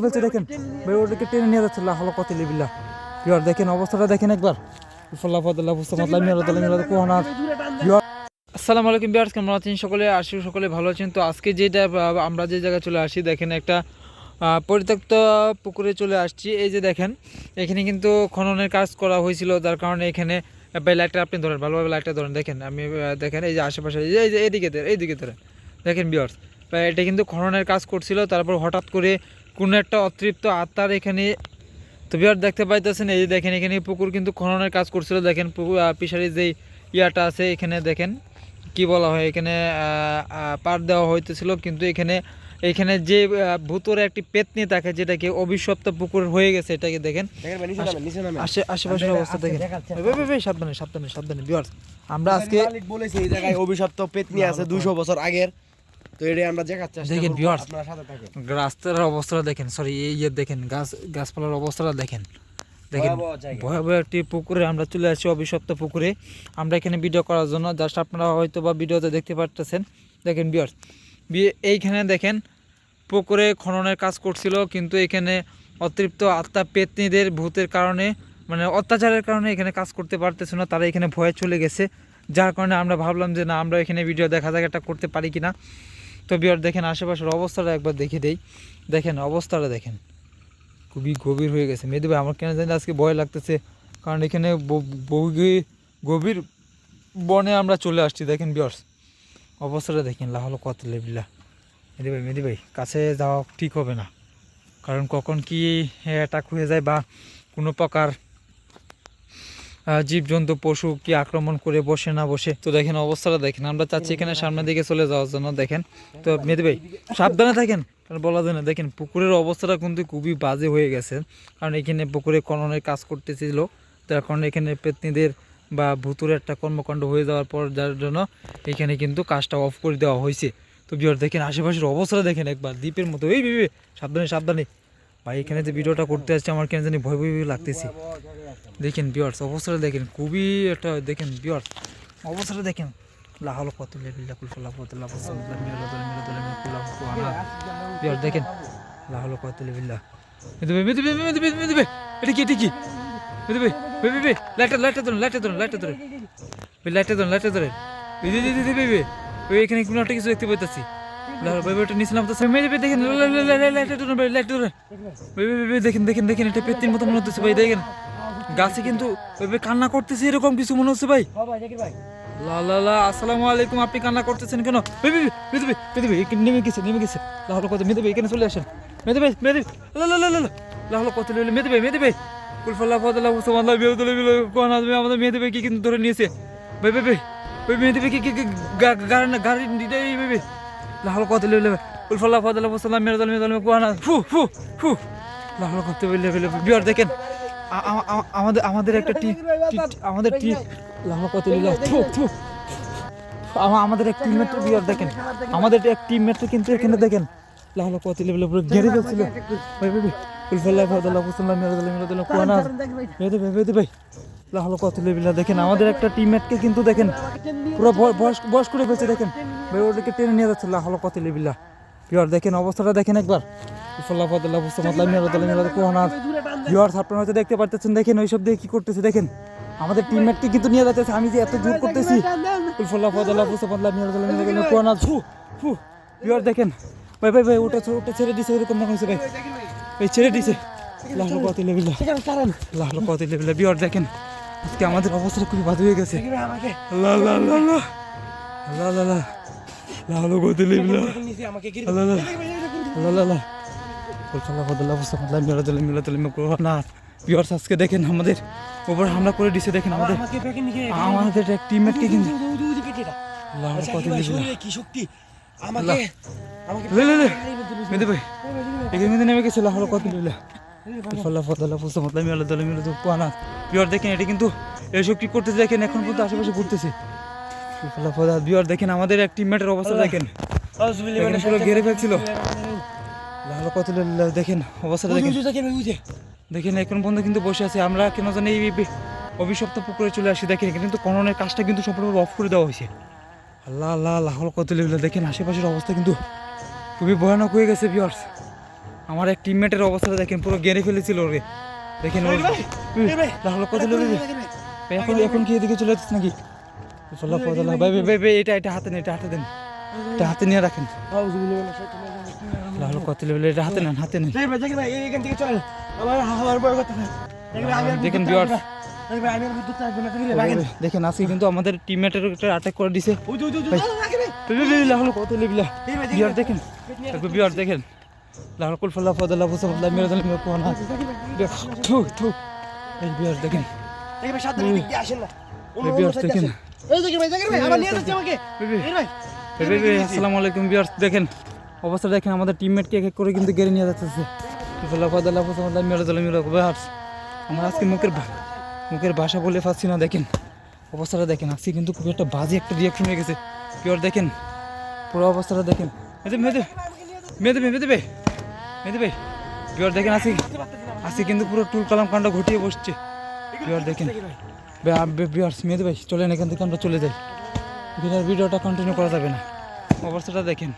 বলছে দেখেন ভাই ওটাকে টেনে নিয়ে যাচ্ছে আল্লাহ কত লিবিল্লাহ বিহার দেখেন অবস্থাটা দেখেন একবার আসসালামু আলাইকুম বিহার, কেমন আছেন সকলে? আশি সকলে ভালো আছেন। তো আজকে যেটা আমরা যে জায়গায় চলে আসি দেখেন একটা পরিত্যক্ত পুকুরে চলে আসছি। এই যে দেখেন এখানে কিন্তু খননের কাজ করা হয়েছিল, যার কারণে এখানে লাইটটা আপনি ধরেন, ভালোভাবে লাইটটা ধরেন, দেখেন আমি দেখেন এই যে আশেপাশে এই যে এইদিকে ধরেন দেখেন বিহার, এটা কিন্তু খননের কাজ করছিল। তারপর হঠাৎ করে কোনো একটা অতৃপ্ত আত্মার এখানে তো বিহার দেখতে পাইতেছেন। এই যে দেখেন এখানে পুকুর কিন্তু খননের কাজ করছিল। দেখেন ফিশারির যেই ইয়াটা আছে এখানে দেখেন কি বলা হয়, এখানে পার দেওয়া হইতেছিল, কিন্তু এখানে যে ভূতরে একটি পেতনি থাকে যেটাকে অভিশপ্ত পুকুর হয়ে গেছে, এটাকে দেখেন আশেপাশের অবস্থা দেখেন। সাবধানে সাবধানে সাবধানে বিহার, আমরা আজকে বলেছি এই জায়গায় অভিশপ্ত পেতনি আছে 200 বছর আগের। তো এটাই আমরা দেখার চেষ্টা দেখেন করব, ভিউয়ার্স, আপনারা সাথে থাকেন। রাস্তার অবস্থাটা দেখেন, সরি এই দেখেন গাছপালার অবস্থাটা দেখেন। দেখেন ভয়াবহ একটি পুকুরে আমরা চলে আসছি, অভিশপ্ত পুকুরে। আমরা এখানে ভিডিও করার জন্য জাস্ট আপনারা হয়তো বা ভিডিওতে দেখতে পারতেছেন। দেখেন ভিউয়ার্স, এইখানে দেখেন পুকুরে খননের কাজ করছিল, কিন্তু এখানে অতৃপ্ত আত্মা পেতনিদের ভূতের কারণে মানে অত্যাচারের কারণে এখানে কাজ করতে পারতেছে না, তারা এখানে ভয়ে চলে গেছে। যার কারণে আমরা ভাবলাম যে না, আমরা এখানে ভিডিও দেখা যাক একটা করতে পারি কিনা। তো বিহার দেখেন আশেপাশের অবস্থাটা একবার দেখে দেই। দেখেন অবস্থাটা দেখেন, খুবই গভীর হয়ে গেছে। মেয়েদের ভাই আমার কেন জানি আজকে ভয় লাগতেছে, কারণ এখানে গভীর বনে আমরা চলে আসছি। দেখেন বিহার্স অবস্থাটা দেখেন, লাহলো কত লেবিলা। মেদি ভাই কাছে যাওয়া ঠিক হবে না, কারণ কখন কি অ্যাটাক হয়ে যায় বা কোনো প্রকার জীবজন্তু পশু কি আক্রমণ করে বসে না বসে। তো দেখেন অবস্থাটা দেখেন, আমরা চাচ্ছি এখানে সামনের দিকে চলে যাওয়ার জন্য। দেখেন তো মেদি ভাই সাবধানে থাকেন, কারণ বলা যায় না। দেখেন পুকুরের অবস্থাটা কিন্তু খুবই বাজে হয়ে গেছে, কারণ এখানে পুকুরে খননের কাজ করতেছিল, তার কারণে এখানে পেতনিদের বা ভুতুরে একটা কর্মকাণ্ড হয়ে যাওয়ার পর যার জন্য এখানে কিন্তু কাজটা অফ করে দেওয়া হয়েছে। তো বিহার দেখেন আশেপাশের অবস্থাটা দেখেন একবার, দ্বীপের মতো। এই বিবে সাবধানে সাবধানে ভাই, এখানে যে ভিডিওটা করতে আসছে আমার কেন জানি ভয় ভয় লাগতেছে। দেখেন বিয়ার্স অবস্থাটা দেখেন, খুবই একটা দেখেন বিয়ার্স অবস্থাটা দেখেন, লাহালো কত বিয়ার্স দেখেন লাহালো কত লেবিল্লা। এটা কি এখানে কোনো একটা কিছু দেখতে পাইতেছি। দেখেন দেখেন দেখেন এটা পেতনির মতো মনে হচ্ছে ভাই। দেখেন গাছে কিন্তু কান্না করতেছে, এরকম কিছু মনে হচ্ছে ভাই। আসসালামু আলাইকুম, আপনি কান্না করতেছেন কেন? নেমে গেছে লাহলো কত। মেদে ভাই এখানে চলে আসেন। মেদে ভাই লাহলো কত মেদে ভাই আমাদের মেদে ভাই কি কিন্তু ধরে নিয়েছে ভাই ওই মেদে ভাই কি গাড়ি লাহলো কত উলফাল্লাহ ফাদাল্লাহ সাল্লাম মেরদাল কোয়ানা ফু লাহলো কত বিয়ার দেখেন আমাদের একটা আমাদের লাহলো কত আমাদের এক টিমমেট বিয়ার দেখেন, আমাদের এক টিমমেট কিন্তু এখানে দেখেন লাহলো কত ঘেরে ফেলছিল উলফাল্লাহ ফাদাল্লাহ সাল্লাম মেরদাল কোয়ানা ভাই লাহলো কত দেখেন আমাদের একটা টিমমেটকে কিন্তু দেখেন পুরো বয়স করে ফেলছে। দেখেন ভাই ওদেরকে টেনে নিয়ে যাচ্ছে লাহলো কত লেবিল্লা বিহার দেখেন অবস্থাটা দেখেন একবার। আপনারা হয়তো দেখতে পারতেছেন, দেখেন ওইসব দিয়ে কি করতেছে। দেখেন আমাদের টিমমেটকে কিন্তু নিয়ে যাচ্ছে, আমি যে এত জোর করতেছি। দেখেন ভাই ওটা ছেড়ে দিছে, এরকম মনে হয়েছে ভাই, এই ছেড়ে দিছে লাহলো কত লেবিল্লা বিহার দেখেন আজকে আমাদের অবস্থাটা খুবই বাজে হয়ে গেছে। আজকে দেখেন আমাদের উপর হামলা করে দিছে। দেখেন আমাদের এক টিমমেটকে কিন্তু নেমে গেছে লাহলো কত দেখেন। এটা কিন্তু এসব কি করতেছে দেখেন, এখন পর্যন্ত আশেপাশে ঘুরতেছে। দেখেন আমাদের এক টিমমেটের অবস্থা দেখেন, ঘেরে ফেলছিল লাহলো কত। দেখেন অবস্থা দেখেন এখন পর্যন্ত কিন্তু বসে আছে। আমরা কেন জানি এই অভিশপ্ত পুকুরে চলে আসি। দেখেন কিন্তু খননের কাজটা কিন্তু সম্পূর্ণ অফ করে দেওয়া হয়েছে। লাহলো কত দেখেন আশেপাশের অবস্থা কিন্তু খুবই ভয়ানক হয়ে গেছে ভিউয়ার্স। আমার এক টিমমেটের অবস্থাটা দেখেন, পুরো গেড়ে ফেলেছিল ওরে। দেখেন ওর লাহলো কত লোক এখন এখন কি এদিকে চলে যাচ্ছে নাকি? ভাই ভাই ভাই এটা হাতে নেই, এটা হাতে দেন, এটা হাতে নিয়ে রাখেন। লাহলো কত লেভেল, এটা হাতে নেন, হাতে নেন। দেখেন ভিউয়ার্স, দেখেন আজকে কিন্তু আমাদের টিমমেটের একটা অ্যাটাক করে দিছে। লাহলো কত লেভেল ভিউয়ার দেখেন, ভিউয়ার দেখেন লাহলো কুল ফাল্লা ফাদাল্লা ফুসাল্লাহ মিরাদাল মিরাকুনা থু থু। এই ভিউয়ার দেখেন, ভিউয়ার্স দেখেন, আসসালামু আলাইকুম ভিউয়ার্স, দেখেন অবস্থা দেখেন, আমাদের টিমমেটকে এক এক করে কিন্তু গেড়ে নিয়ে যাচ্ছে। আমরা আজকে মুখের ভাষা বলে পাচ্ছি না। দেখেন অবস্থাটা দেখেন, আজকে কিন্তু খুব একটা বাজে একটা রিয়াকশন হয়ে গেছে। পিওর দেখেন পুরো অবস্থাটা দেখেন, মেয়েদে ভাই পিওর দেখেন, আজকে কিন্তু পুরো টুল কালাম কাণ্ড ঘটিয়ে বসছে। পিওর দেখেন মেয়েদে ভাই চলেন এখান থেকে আমরা চলে যাই, ভিডিওটা কন্টিনিউ করা যাবে না। অবস্থাটা দেখেন।